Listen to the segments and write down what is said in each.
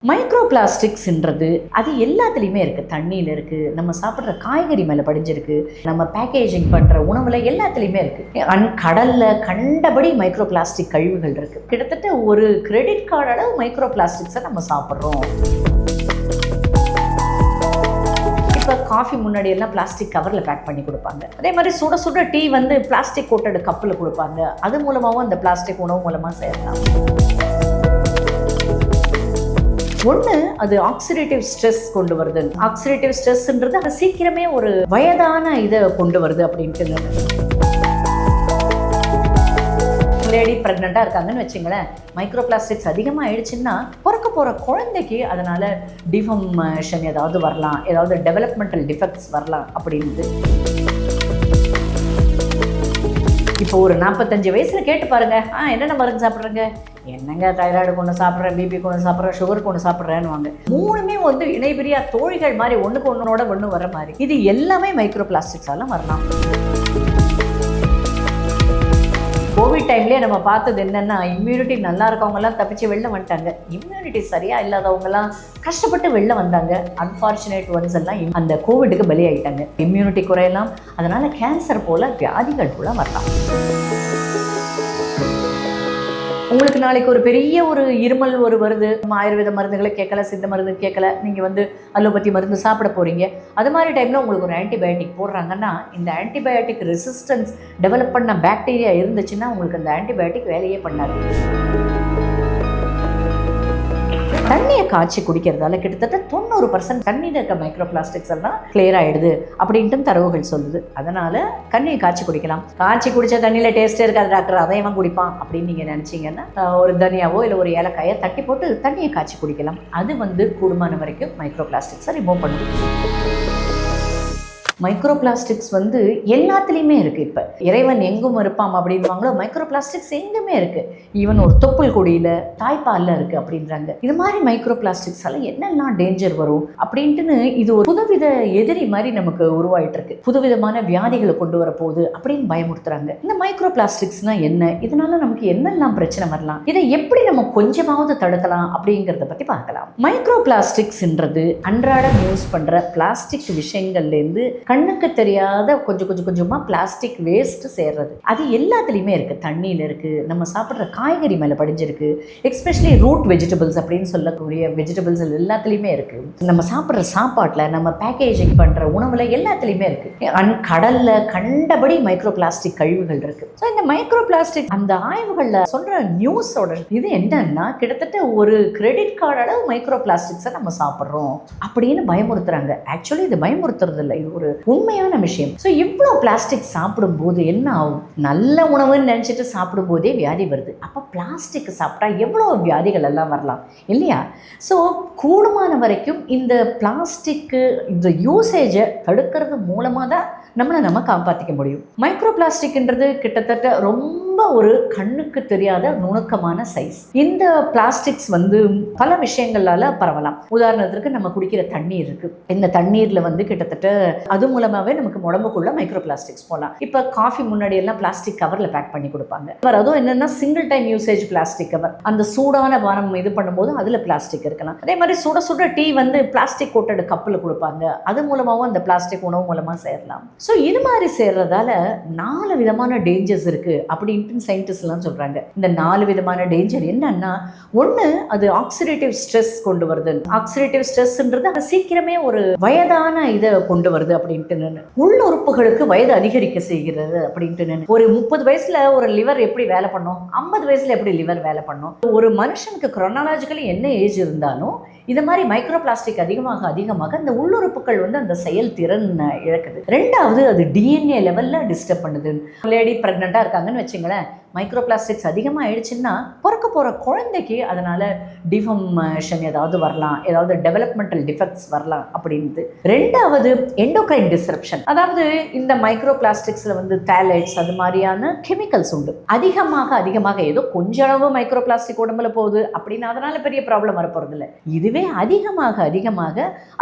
Micro பிளாஸ்டிக்ஸ்ன்றது அது எல்லாத்துலேயுமே இருக்குது. தண்ணியில் இருக்குது, நம்ம சாப்பிட்ற காய்கறி மேலே படிஞ்சிருக்கு, நம்ம பேக்கேஜிங் பண்ணுற உணவில் எல்லாத்துலேயுமே இருக்குது. கடலில் கண்டபடி மைக்ரோ பிளாஸ்டிக் கழிவுகள் இருக்குது. கிட்டத்தட்ட ஒரு கிரெடிட் கார்டு அளவு மைக்ரோ பிளாஸ்டிக்ஸை நம்ம சாப்பிட்றோம். இப்போ காஃபி முன்னாடி எல்லாம் பிளாஸ்டிக் கவரில் பேக் பண்ணி கொடுப்பாங்க. அதே மாதிரி சுட சுட டீ வந்து பிளாஸ்டிக் கோட்டட் கப்பில் கொடுப்பாங்க. அது மூலமாகவும் அந்த பிளாஸ்டிக் உணவு மூலமாக சேரலாம். ஒன்று, அது ஆக்சிடேட்டிவ் ஸ்ட்ரெஸ் கொண்டு வருது. ஆக்சிடேட்டிவ் ஸ்ட்ரெஸ்ன்றது அது சீக்கிரமே ஒரு வயதான இதை கொண்டு வருது அப்படின்ட்டு. லேடி ப்ரெக்னெண்ட்டாக இருக்காங்கன்னு வச்சுங்களேன், மைக்ரோ பிளாஸ்டிக்ஸ் அதிகமாக ஆயிடுச்சுன்னா பிறக்க போகிற குழந்தைக்கு அதனால் டிஃபார்மேஷன் ஏதாவது வரலாம், ஏதாவது டெவலப்மெண்டல் டிஃபெக்ட்ஸ் வரலாம் அப்படின்ட்டு. இப்போ ஒரு 45 வயசில் கேட்டு பாருங்க, என்னென்ன மருந்து சாப்பிட்றேங்க, என்னங்க தைராய்டுக்கு ஒன்று சாப்பிட்றேன், பிபிக்கு ஒன்று சாப்பிட்றேன், சுகருக்கு ஒன்று சாப்பிட்றேன்னு வாங்க. மூணுமே வந்து இணைபிரியா தோழிகள் மாதிரி ஒன்றுக்கு ஒன்றோட ஒன்று வர மாதிரி. இது எல்லாமே மைக்ரோ பிளாஸ்டிக்ஸால வரலாம். கோவிட் டைம்லேயே நம்ம பார்த்தது என்னென்னா, இம்யூனிட்டி நல்லா இருக்கவங்கலாம் தப்பிச்சு வெளில வந்துட்டாங்க. இம்யூனிட்டி சரியாக இல்லாதவங்கலாம் கஷ்டப்பட்டு வெளில வந்தாங்க. அன்ஃபார்ச்சுனேட் ஒன்ஸ் எல்லாம் அந்த கோவிடுக்கு பலியாகிட்டாங்க. இம்யூனிட்டி குறையலாம், அதனால் கேன்சர் போல் வியாதிகள் கூட வரலாம். உங்களுக்கு நாளைக்கு ஒரு பெரிய ஒரு இருமல் வருது, ஆயுர்வேத மருந்துகளை கேட்கல, சித்த மருந்து கேட்கல, நீங்கள் வந்து அலோபதி மருந்து சாப்பிட போகிறீங்க. அது மாதிரி டைமில் உங்களுக்கு ஒரு ஆன்டிபயோட்டிக் போடுறாங்கன்னா, இந்த ஆன்டிபயோட்டிக் ரெசிஸ்டன்ஸ் டெவலப் பண்ண பாக்டீரியா இருந்துச்சுன்னா உங்களுக்கு அந்த ஆன்டிபயோட்டிக் வேலையே பண்ணாது. தண்ணியை காய்ச்சி குடிக்கிறதால கிட்டத்தட்ட 90% தண்ணியில் இருக்க மைக்ரோ பிளாஸ்டிக்ஸ் எல்லாம் கிளியர் ஆகிடுது அப்படின்ட்டு தரவுகள் சொல்லுது. அதனால் தண்ணியை காய்ச்சி குடிக்கலாம். காய்ச்சி குடித்த தண்ணியில் டேஸ்ட்டே இருக்காது டாக்டர், அதை இவன் குடிப்பான் அப்படின்னு நீங்கள் நினச்சிங்கன்னா, ஒரு தனியாவோ இல்லை ஒரு ஏலக்காயை தட்டி போட்டு தண்ணியை காய்ச்சி குடிக்கலாம். அது வந்து கூடுமான வரைக்கும் மைக்ரோ பிளாஸ்டிக்ஸை ரிமூவ் பண்ணும். மைக்ரோ பிளாஸ்டிக்ஸ் வந்து எல்லாத்துலேயுமே இருக்குது. இப்போ இறைவன் எங்கும் இருப்பாம் அப்படின்வாங்களோ, மைக்ரோ பிளாஸ்டிக்ஸ் எங்குமே இருக்குது. ஈவன் ஒரு தொப்புள் கொடியில், தாய்ப்பாலில் இருக்குது அப்படின்றாங்க. இது மாதிரி மைக்ரோ பிளாஸ்டிக்ஸால் என்னெல்லாம் டேஞ்சர் வரும் அப்படின்ட்டுன்னு இது ஒரு புதுவித எதிரி மாதிரி நமக்கு உருவாயிட்டு இருக்கு. புதுவிதமான வியாதிகளை கொண்டு வர போகுது அப்படின்னு பயமுறுத்துறாங்க. இந்த மைக்ரோ பிளாஸ்டிக்ஸ்னால் என்ன, இதனால நமக்கு என்னெல்லாம் பிரச்சனை வரலாம், இதை எப்படி நம்ம கொஞ்சமாவது தடுக்கலாம் அப்படிங்கிறத பற்றி பார்க்கலாம். மைக்ரோ பிளாஸ்டிக்ஸ்ன்றது அன்றாடம் யூஸ் பண்ணுற பிளாஸ்டிக் விஷயங்கள்லேருந்து கண்ணுக்கு தெரியாத கொஞ்சமாக பிளாஸ்டிக் வேஸ்ட் சேர்றது. அது எல்லாத்துலேயுமே இருக்குது. தண்ணியில் இருக்குது, நம்ம சாப்பிட்ற காய்கறி மேலே படிஞ்சிருக்கு, எஸ்பெஷலி ரூட் வெஜிடபிள்ஸ் அப்படின்னு சொல்லக்கூடிய வெஜிடபிள்ஸ் எல்லாத்துலேயுமே இருக்குது. நம்ம சாப்பிட்ற சாப்பாட்டில், நம்ம பேக்கேஜிங் பண்ணுற உணவில் எல்லாத்துலேயுமே இருக்குது. கடலில் கண்டபடி மைக்ரோ பிளாஸ்டிக் கழிவுகள் இருக்குது. ஸோ இந்த மைக்ரோ பிளாஸ்டிக் அந்த ஆய்வுகளில் சொல்கிற நியூஸோட இது என்னன்னா, கிட்டத்தட்ட ஒரு கிரெடிட் கார்டு அளவு மைக்ரோ பிளாஸ்டிக்ஸை நம்ம சாப்பிட்றோம் அப்படின்னு பயமுறுத்துறாங்க. ஆக்சுவலி இது பயமுறுத்துறது இல்லை, இது ஒரு உண்மையான விஷயம். ஸோ இவ்வளோ பிளாஸ்டிக் சாப்பிடும்போது என்ன ஆகும்? நல்ல உணவுன்னு நினச்சிட்டு சாப்பிடும் போதே வியாதி வருது. அப்போ பிளாஸ்டிக் சாப்பிட்டா எவ்வளோ வியாதிகள் எல்லாம் வரலாம் இல்லையா? ஸோ கூடுமான வரைக்கும் இந்த பிளாஸ்டிக்கு இந்த யூசேஜை தடுக்கிறது மூலமாக தான் நம்ம காப்பாற்றிக்க முடியும். மைக்ரோ பிளாஸ்டிக்ன்றது கிட்டத்தட்ட ரொம்ப ஒரு கண்ணுக்கு தெரியாத நுணுக்கமான சைஸ். இந்த பிளாஸ்டிக்ஸ் வந்து பல விஷயங்களால பரவலாம். உதாரணத்திற்கு நம்ம குடிக்கிற தண்ணீர் இருக்கு. இந்த தண்ணீர்ல வந்து கிட்டத்தட்ட அது மூலமாவே நமக்கு உடம்புக்குள்ள மைக்ரோ பிளாஸ்டிக்ஸ் போகலாம். இப்போ காஃபி முன்னாடி எல்லாம் பிளாஸ்டிக் கவர்ல பேக் பண்ணி கொடுப்பாங்க. அதுவும் என்னன்னா single time usage plastic cover. அந்த சூடான பானம் இது பண்ணும்போது அதுல பிளாஸ்டிக் இருக்கலாம். அதே மாதிரி சுட சுட டீ வந்து பிளாஸ்டிக் கோட்டட் கப்பில் கொடுப்பாங்க. அது மூலமாகவும் அந்த பிளாஸ்டிக் உணவு மூலமா சேரலாம். ஸோ இது மாதிரி சேர்றதால 4 விதமான டேஞ்சர்ஸ் இருக்கு அப்படின்ட்டு சயின்டிஸ்ட் எல்லாம் சொல்றாங்க. இந்த 4 விதமான டேஞ்சர் என்னன்னா, ஒன்று, அது ஆக்சிடேட்டிவ் ஸ்ட்ரெஸ் கொண்டு வருது. ஆக்சிடேட்டிவ் ஸ்ட்ரெஸ்ன்றது அது சீக்கிரமே ஒரு வயதான இதை கொண்டு வருது அப்படின்ட்டு. உள்ளுறுப்புகளுக்கு வயது அதிகரிக்க செய்கிறது அப்படின்ட்டு. ஒரு 30 வயசுல ஒரு லிவர் எப்படி வேலை பண்ணும், 50 வயசுல எப்படி லிவர் வேலை பண்ணும்? ஒரு மனுஷனுக்கு குரோனாலஜிக்கலி என்ன ஏஜ் இருந்தாலும் இந்த மாதிரி மைக்ரோ பிளாஸ்டிக் அதிகமாக அந்த உள்ளுறுப்புகள் வந்து அந்த செயல் திறன் இழக்குது. ரெண்டாவது, அது டிஎன்ஏ லெவலில் டிஸ்டர்ப் பண்ணுது. லேடி ப்ரெக்னெண்ட்டாக இருக்காங்கன்னு வச்சுங்களேன், மைக்ரோ பிளாஸ்டிக்ஸ் அதிகமாக ஆயிடுச்சுன்னா பிறக்க போகிற குழந்தைக்கு அதனால் டிஃபார்மேஷன் ஏதாவது வரலாம், ஏதாவது டெவலப்மெண்டல் டிஃபெக்ட்ஸ் வரலாம் அப்படின்ட்டு. ரெண்டாவது, எண்டோக்ரைன் டிஸ்ரப்ஷன். அதாவது இந்த மைக்ரோ பிளாஸ்டிக்ஸில் வந்து தேலைட்ஸ் அது மாதிரியான கெமிக்கல்ஸ் உண்டு. அதிகமாக ஏதோ கொஞ்ச அளவு மைக்ரோ பிளாஸ்டிக் உடம்புல போகுது அப்படின்னு அதனால் பெரிய ப்ராப்ளம் வரப்போகிறது இல்லை. இதுவே அதிகமாக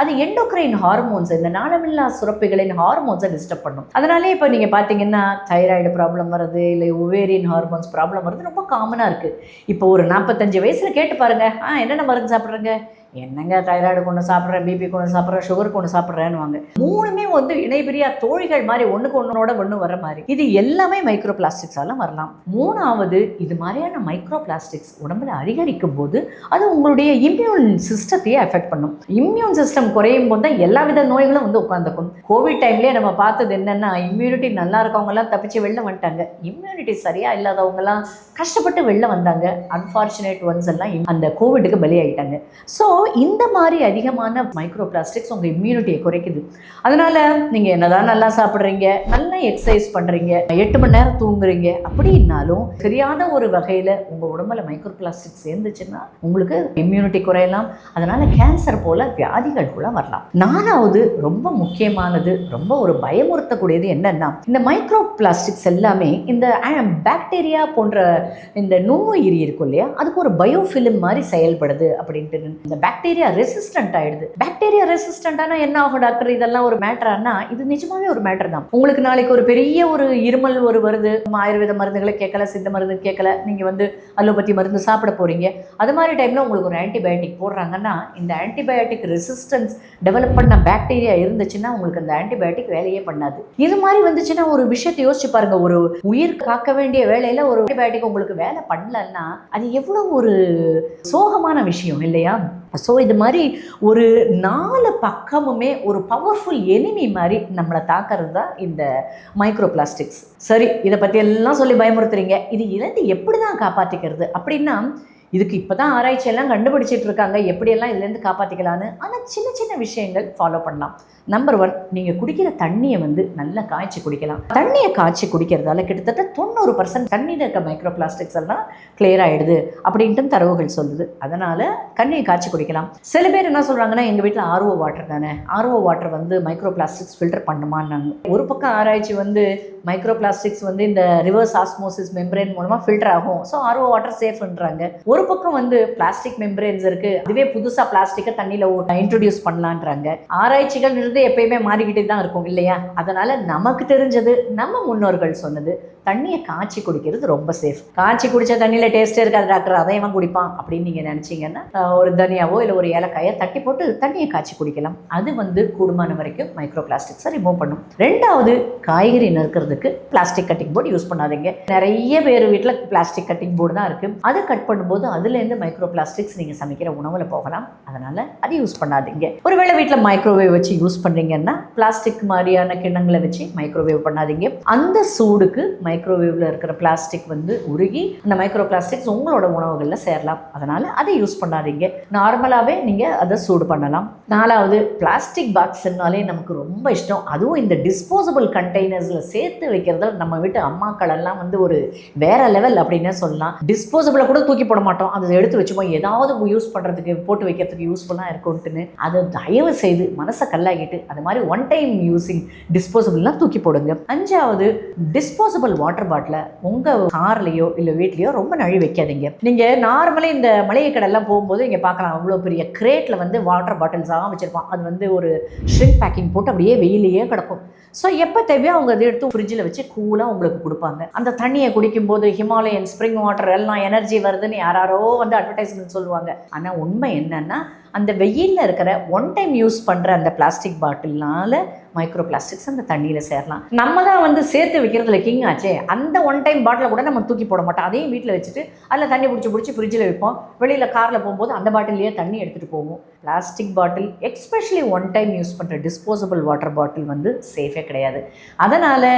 அது எண்டோக்ரைன் ஹார்மோன்ஸ், இந்த நாளமில்லா சுரப்பிகளின் ஹார்மோன்ஸை டிஸ்டர்ப் பண்ணும். அதனாலே இப்போ நீங்கள் பார்த்தீங்கன்னா தைராய்டு ப்ராப்ளம் வருது, இல்லை ஒவேரியன் ஹார்மோன்ஸ் ப்ராப்ளம் வருது ரொம்ப காமனாக இருக்குது. இப்போ ஒரு 45 வயசில் கேட்டு பாருங்கள், என்னென்ன மருந்து சாப்பிட்றேங்க, என்னங்க தைராய்டுக்கு ஒன்று சாப்பிட்றேன், பிபிக்கு ஒன்று சாப்பிட்றேன், சுகருக்கு ஒன்று சாப்பிட்றேன்னு வாங்க. மூணுமே வந்து இணைபிரியா தோழிகள் மாதிரி ஒன்றுக்கு ஒன்றோட ஒன்று வர மாதிரி. இது எல்லாமே மைக்ரோ பிளாஸ்டிக்ஸால வரலாம். மூணாவது, இது மாதிரியான மைக்ரோ பிளாஸ்டிக்ஸ் உடம்புல அதிகரிக்கும் போது அது உங்களுடைய இம்யூன் சிஸ்டத்தையே அஃபெக்ட் பண்ணும். இம்யூன் சிஸ்டம் குறையும் போது தான் எல்லா வித நோய்களும் வந்து உட்காந்துக்கும். கோவிட் டைம்லேயே நம்ம பார்த்தது என்னென்னா, இம்யூனிட்டி நல்லா இருக்கவங்கலாம் தப்பிச்சு வெளில வந்துட்டாங்க, இம்யூனிட்டி சரியாக இல்லாதவங்கலாம் கஷ்டப்பட்டு வெளில வந்தாங்க. அன்ஃபார்ச்சுனேட் ஒன்ஸ் எல்லாம் அந்த கோவிடுக்கு பலியாகிட்டாங்க. ஸோ இந்த மாதிரி அதிகமான மைக்ரோ பிளாஸ்டிக்ஸ் உங்கள் இம்யூனிட்டியை குறைக்குது. அதனால் நீங்கள் என்னதான் நல்லா சாப்பிட்றீங்க, நல்லா எக்ஸசைஸ் பண்ணுறீங்க, 8 மணி நேரம் தூங்குறீங்க, அப்படின்னாலும் சரியான ஒரு வகையில் உங்கள் உடம்புல மைக்ரோ பிளாஸ்டிக்ஸ் சேர்ந்துச்சுன்னா உங்களுக்கு இம்யூனிட்டி குறையலாம். அதனால் கேன்சர் போல் வியாதிகள் கூட வரலாம். 4வது ரொம்ப முக்கியமானது, ரொம்ப ஒரு பயமுறுத்தக்கூடியது என்னன்னா, இந்த மைக்ரோ பிளாஸ்டிக்ஸ் எல்லாமே இந்த பாக்டீரியா போன்ற இந்த நுண்ணுயிரி இருக்கும் இல்லையா, அதுக்கு ஒரு பயோஃபிலிம் மாதிரி செயல்படுது அப்படின்ட்டு. இந்த பாக்டீரியா ரெசிஸ்டன்ட் ஆயிடுது. பாக்டீரியா ரெசிஸ்டன்டானா என்ன ஆகும் டாக்டர், இதெல்லாம் ஒரு மேட்டரானா? இது நிஜமாவே ஒரு மேட்டர் தான். உங்களுக்கு நாளைக்கு ஒரு பெரிய ஒரு இருமல் ஒரு வருது, ஆயுர்வேத மருந்துகளை கேட்கல, சித்த மருந்து கேட்கல, நீங்க வந்து அலோபதி மருந்து சாப்பிட போறீங்க. அது மாதிரி டைம்ல உங்களுக்கு ஒரு ஆன்டிபயோட்டிக் போடுறாங்கன்னா, இந்த ஆன்டிபயோட்டிக் ரெசிஸ்டன்ஸ் டெவலப் பண்ண பாக்டீரியா இருந்துச்சுன்னா உங்களுக்கு அந்த ஆன்டிபயோட்டிக் வேலையே பண்ணாது. இது மாதிரி வந்துச்சுன்னா ஒரு விஷயத்தை யோசிச்சு பாருங்க, ஒரு உயிர் காக்க வேண்டிய வேலையில ஒரு ஆன்டிபயோட்டிக் உங்களுக்கு வேலை பண்ணலன்னா அது எவ்வளவு ஒரு சோகமான விஷயம் இல்லையா? ஸோ இது மாதிரி ஒரு 4 பக்கமுமே ஒரு பவர்ஃபுல் எனிமி மாதிரி நம்மளை தாக்கிறது தான் இந்த மைக்ரோ பிளாஸ்டிக்ஸ். சரி, இதை பற்றி எல்லாம் சொல்லி பயமுறுத்துறீங்க, இது இருந்து எப்படி தான் காப்பாற்றிக்கிறது அப்படின்னா, இதுக்கு இப்போ தான் ஆராய்ச்சியெல்லாம் கண்டுபிடிச்சிட்டு இருக்காங்க எப்படியெல்லாம் இதுலேருந்து காப்பாற்றிக்கலான்னு. ஆனால் சின்ன சின்ன விஷயங்கள் ஃபாலோ பண்ணலாம். நம்பர் 1, நீங்கள் குடிக்கிற தண்ணியை வந்து நல்லா காய்ச்சி குடிக்கலாம். தண்ணியை காய்ச்சி குடிக்கிறதால கிட்டத்தட்ட 90% தண்ணியில் இருக்க மைக்ரோ பிளாஸ்டிக்ஸ் எல்லாம் கிளியர் ஆகிடுது அப்படின்ட்டு தரவுகள் சொல்லுது. அதனால் தண்ணியை காய்ச்சி குடிக்கலாம். சில பேர் என்ன சொல்கிறாங்கன்னா, எங்கள் வீட்டில் ஆர்ஓ வாட்டர் தானே, ஆர்ஓ வாட்டர் வந்து மைக்ரோ பிளாஸ்டிக்ஸ் ஃபில்டர் பண்ணுமான்னாங்க. ஒரு பக்கம் ஆராய்ச்சி வந்து மைக்ரோ பிளாஸ்டிக்ஸ் வந்து இந்த ரிவர்ஸ் ஆஸ்மோசிஸ் மெம்பரேன் மூலமாக ஃபில்டர் ஆகும், ஸோ ஆர்ஓ வாட்டர் சேஃப்ன்றாங்க. ஒரு பக்கம் வந்து பிளாஸ்டிக் மெம்பரேன்ஸ் இருக்குது, அதுவே புதுசாக பிளாஸ்டிக்கை தண்ணியில் இன்ட்ரடியூஸ் பண்ணலான்றாங்க. ஆராய்ச்சிகள் எப்பயுமே மாறிக்கிட்டே தான் இருக்கும் இல்லையா? அதனால நமக்கு தெரிஞ்சது, நம்ம முன்னோர்கள் சொன்னது, தண்ணியை காய்ச்சி குடிக்கிறது ரொம்ப சேஃப். காய்ச்சி குடிச்ச தண்ணியில் டேஸ்டே இருக்காது டாக்டர், அதை இவன் குடிப்பான் அப்படின்னு நீங்கள் நினச்சிங்கன்னா, ஒரு தனியாவோ இல்லை ஒரு ஏலக்காயை தட்டி போட்டு தண்ணியை காய்ச்சி குடிக்கலாம். அது வந்து கூடுமான வரைக்கும் மைக்ரோ பிளாஸ்டிக்ஸை ரிமூவ் பண்ணும். 2வது, காய்கறி நறுக்கிறதுக்கு பிளாஸ்டிக் கட்டிங் போர்டு யூஸ் பண்ணாதீங்க. நிறைய பேர் வீட்டில் பிளாஸ்டிக் கட்டிங் போர்டு தான் இருக்குது. அதை கட் பண்ணும்போது அதுலேருந்து மைக்ரோ பிளாஸ்டிக்ஸ் நீங்கள் சமைக்கிற உணவில் போகலாம். அதனால் அது யூஸ் பண்ணாதீங்க. ஒருவேளை வீட்டில் மைக்ரோவேவ் வச்சு யூஸ் பண்ணுறீங்கன்னா பிளாஸ்டிக் மாதிரியான கிண்ணங்களை வச்சு மைக்ரோவேவ் பண்ணாதீங்க. அந்த சூடுக்கு மைக்ரோவேவ்ல இருக்கிற பிளாஸ்டிக் வந்து உருகி அந்த மைக்ரோ பிளாஸ்டிக்ஸ் உங்களோட உணவுகளில் சேரலாம். அதனால அதை யூஸ் பண்ணாதீங்க. நார்மலாகவே நீங்கள் அதை சூடு பண்ணலாம். 4வது, பிளாஸ்டிக் பாக்ஸ்னாலே நமக்கு ரொம்ப இஷ்டம். அதுவும் இந்த டிஸ்போசபிள் கண்டெய்னர்ஸில் சேர்த்து வைக்கிறத நம்ம வீட்டு அம்மாக்கள் எல்லாம் வந்து ஒரு வேற லெவல் அப்படின்னே சொல்லலாம். டிஸ்போசபிளை கூட தூக்கி போட மாட்டோம், அதை எடுத்து வச்சுப்போம், ஏதாவது யூஸ் பண்ணுறதுக்கு போட்டு வைக்கிறதுக்கு யூஸ்ஃபுல்லாக இருக்கும்ட்டுன்னு. அதை தயவு செய்து மனசை கல்லாகிட்டு அது மாதிரி ஒன் டைம் யூஸிங் டிஸ்போசபிள்லாம் தூக்கி போடுங்க. 5வது, டிஸ்போசபிள் வாட்டர் பாட்டிலை உங்கள் கார்லேயோ இல்லை வீட்லேயோ ரொம்ப நழுவி வைக்காதீங்க. நீங்கள் நார்மலாக இந்த மளிகை கடையெல்லாம் போகும்போது இங்கே பார்க்கலாம், அவ்வளோ பெரிய கிரேட்டில் வந்து வாட்டர் பாட்டில்ஸாக வச்சுருப்பான். அது வந்து ஒரு ஷ்ரிங்க் பேக்கிங் போட்டு அப்படியே வெயிலேயே கிடக்கும். ஸோ எப்போ தேவையோ அவங்க அதை எடுத்து ஃப்ரிட்ஜில் வச்சு கூலாக உங்களுக்கு கொடுப்பாங்க. அந்த தண்ணியை குடிக்கும்போது ஹிமாலயன் ஸ்ப்ரிங் வாட்டர் எல்லாம் எனர்ஜி வருதுன்னு யாரோ வந்து அட்வர்டைஸ்மெண்ட் சொல்லுவாங்க. ஆனால் உண்மை என்னன்னா, அந்த வெயிலில் இருக்கிற ஒன் டைம் யூஸ் பண்ணுற அந்த பிளாஸ்டிக் பாட்டில்னால மைக்ரோ பிளாஸ்டிக்ஸ் அந்த தண்ணியில் சேரலாம். நம்ம தான் வந்து சேர்த்து வைக்கிறதுல கிங் ஆச்சே. அந்த ஒன் டைம் பாட்டிலை கூட நம்ம தூக்கி போட மாட்டோம், அதையும் வீட்டில் வச்சுட்டு அதில் தண்ணி பிடிச்சி ஃப்ரிட்ஜில் வைப்போம். வெளியில் காரில் போகும்போது அந்த பாட்டிலேயே தண்ணி எடுத்துகிட்டு போவோம். Plastic bottle, especially one time use பண்ணுற டிஸ்போசபிள் வாட்டர் பாட்டில் வந்து சேஃபே கிடையாது. அதனால்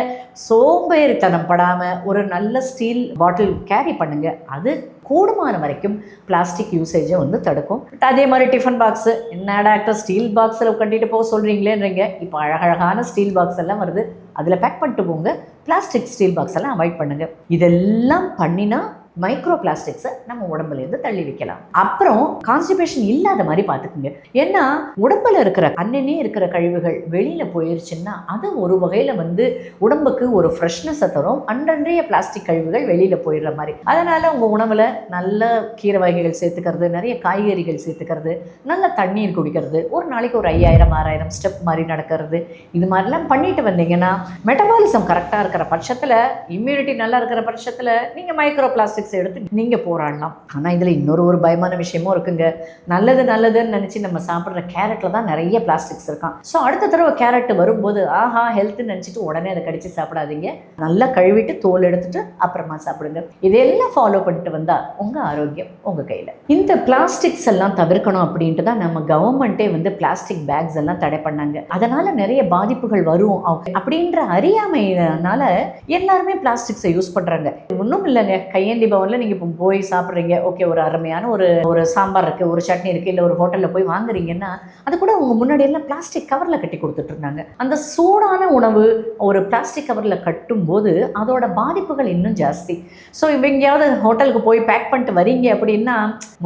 சோம்பேறித்தனம் படாமல் ஒரு நல்ல ஸ்டீல் பாட்டில் கேரி பண்ணுங்கள். அது கூடுமான வரைக்கும் பிளாஸ்டிக் யூசேஜை வந்து தடுக்கும். அதே மாதிரி டிஃபன் பாக்ஸு, என்ன டாக்டர் ஸ்டீல் பாக்ஸில் கட்டிட்டு போக சொல்கிறீங்களேன்றீங்க. இப்போ அழகழகான ஸ்டீல் பாக்ஸ் எல்லாம் வருது, அதில் பேக் பண்ணிட்டு போங்க. பிளாஸ்டிக் ஸ்டீல் பாக்ஸ் எல்லாம் அவாய்ட் பண்ணுங்கள். இதெல்லாம் பண்ணினா மைக்ரோ பிளாஸ்டிக்ஸை நம்ம உடம்புலேருந்து தள்ளி வைக்கலாம். அப்புறம் கான்ஸ்டிபேஷன் இல்லாத மாதிரி பார்த்துக்குங்க. ஏன்னா உடம்புல இருக்கிற அன்னனே இருக்கிற கழிவுகள் வெளியில் போயிருச்சுன்னா அது ஒரு வகையில் வந்து உடம்புக்கு ஒரு ஃப்ரெஷ்னஸை தரும். அன்றன்றைய பிளாஸ்டிக் கழிவுகள் வெளியில் போயிடுற மாதிரி. அதனால் உங்கள் உணவில் நல்ல கீரை வகைகள் சேர்த்துக்கிறது, நிறைய காய்கறிகள் சேர்த்துக்கிறது, நல்ல தண்ணீர் குடிக்கிறது, ஒரு நாளைக்கு ஒரு 5000-6000 ஸ்டெப் மாதிரி நடக்கிறது, இது மாதிரிலாம் பண்ணிட்டு வந்தீங்கன்னா மெட்டபாலிசம் கரெக்டாக இருக்கிற பட்சத்தில், இம்யூனிட்டி நல்லா இருக்கிற பட்சத்தில் நீங்கள் மைக்ரோ பிளாஸ்டிக்ஸ் பிளாஸ்டிக்ஸ் எடுத்து நீங்கள் போராடலாம். ஆனால் இதில் ஒரு பயமான விஷயமும் இருக்குங்க. நல்லதுன்னு நினச்சி நம்ம சாப்பிட்ற கேரட்டில் தான் நிறைய பிளாஸ்டிக்ஸ் இருக்கான். ஸோ அடுத்த தடவை கேரட் வரும்போது ஆஹா ஹெல்த்துன்னு நினச்சிட்டு உடனே அதை கடிச்சு சாப்பிடாதீங்க. நல்லா கழுவிட்டு தோல் எடுத்துட்டு அப்புறமா சாப்பிடுங்க. இதெல்லாம் ஃபாலோ பண்ணிட்டு வந்தால் உங்கள் ஆரோக்கியம் உங்கள் கையில். இந்த பிளாஸ்டிக்ஸ் எல்லாம் தவிர்க்கணும் அப்படின்ட்டு தான் நம்ம கவர்மெண்ட்டே பிளாஸ்டிக் பேக்ஸ் எல்லாம் தடை பண்ணாங்க. அதனால் நிறைய பாதிப்புகள் வரும் அப்படின்ற அறியாமையினால எல்லாருமே பிளாஸ்டிக்ஸை யூஸ் பண்ணுறாங்க. ஒன்றும் இல்லைங்க, கையேந்தி பவனில் நீங்கள் இப்போ போய் சாப்பிட்றீங்க, ஓகே, ஒரு அருமையான ஒரு சாம்பார் இருக்குது, ஒரு சட்னி இருக்குது, இல்லை ஒரு ஹோட்டலில் போய் வாங்குறீங்கன்னா அது கூட உங்கள் முன்னாடி எல்லாம் பிளாஸ்டிக் கவரில் கட்டி கொடுத்துட்டு இருந்தாங்க. அந்த சூடான உணவு ஒரு பிளாஸ்டிக் கவரில் கட்டும்போது அதோட பாதிப்புகள் இன்னும் ஜாஸ்தி. ஸோ எங்கேயாவது ஹோட்டலுக்கு போய் பேக் பண்ணிட்டு வரீங்க அப்படின்னா,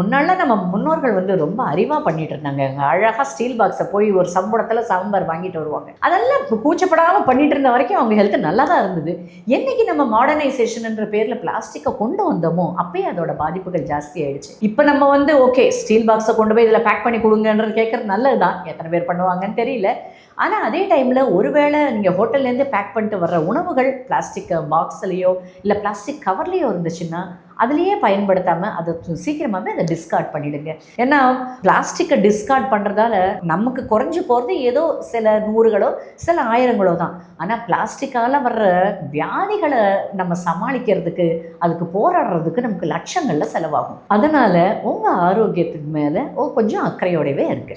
முன்னாடிலாம் நம்ம முன்னோர்கள் ரொம்ப அறிவாக பண்ணிட்டு இருந்தாங்க. அழகாக ஸ்டீல் பாக்ஸை போய் ஒரு சம்பளத்தில் சாம்பார் வாங்கிட்டு வருவாங்க. அதெல்லாம் கூச்சப்படாமல் பண்ணிட்டு இருந்த வரைக்கும் அவங்க ஹெல்த் நல்லா தான் இருந்தது. என்னைக்கு நம்ம மாடர்னைசேஷன்ன்ற பேரில் பிளாஸ்டிக்கை கொண்டு வந்தோமோ அப்பயே அதோட பாதிப்புகள் ஜாஸ்தி ஆயிடுச்சு. இப்போ நம்ம ஓகே ஸ்டீல் பாக்ஸை கொண்டு போய் இதில் பேக் பண்ணி கொடுங்கன்றது கேட்குறது நல்லது தான், எத்தனை பேர் பண்ணுவாங்கன்னு தெரியல. ஆனால் அதே டைமில் ஒருவேளை நீங்கள் ஹோட்டல்லேருந்து பேக் பண்ணிட்டு வர்ற உணவுகள் பிளாஸ்டிக் பாக்ஸ்லேயோ இல்லை பிளாஸ்டிக் கவர்லேயோ இருந்துச்சுன்னா அதுலேயே பயன்படுத்தாமல் அதை சீக்கிரமாகவே அதை டிஸ்கார்ட் பண்ணிவிடுங்க. ஏன்னா பிளாஸ்டிக்கை டிஸ்கார்ட் பண்ணுறதால நமக்கு குறைஞ்சி போகிறது ஏதோ சில 100களோ சில 1000களோ தான். ஆனால் பிளாஸ்டிக்கால் வர்ற வியாதிகளை நம்ம சமாளிக்கிறதுக்கு அதுக்கு போராடுறதுக்கு நமக்கு லட்சங்களில் செலவாகும். அதனால் உங்கள் ஆரோக்கியத்துக்கு மேலே கொஞ்சம் அக்கறையோடவே இருக்குது.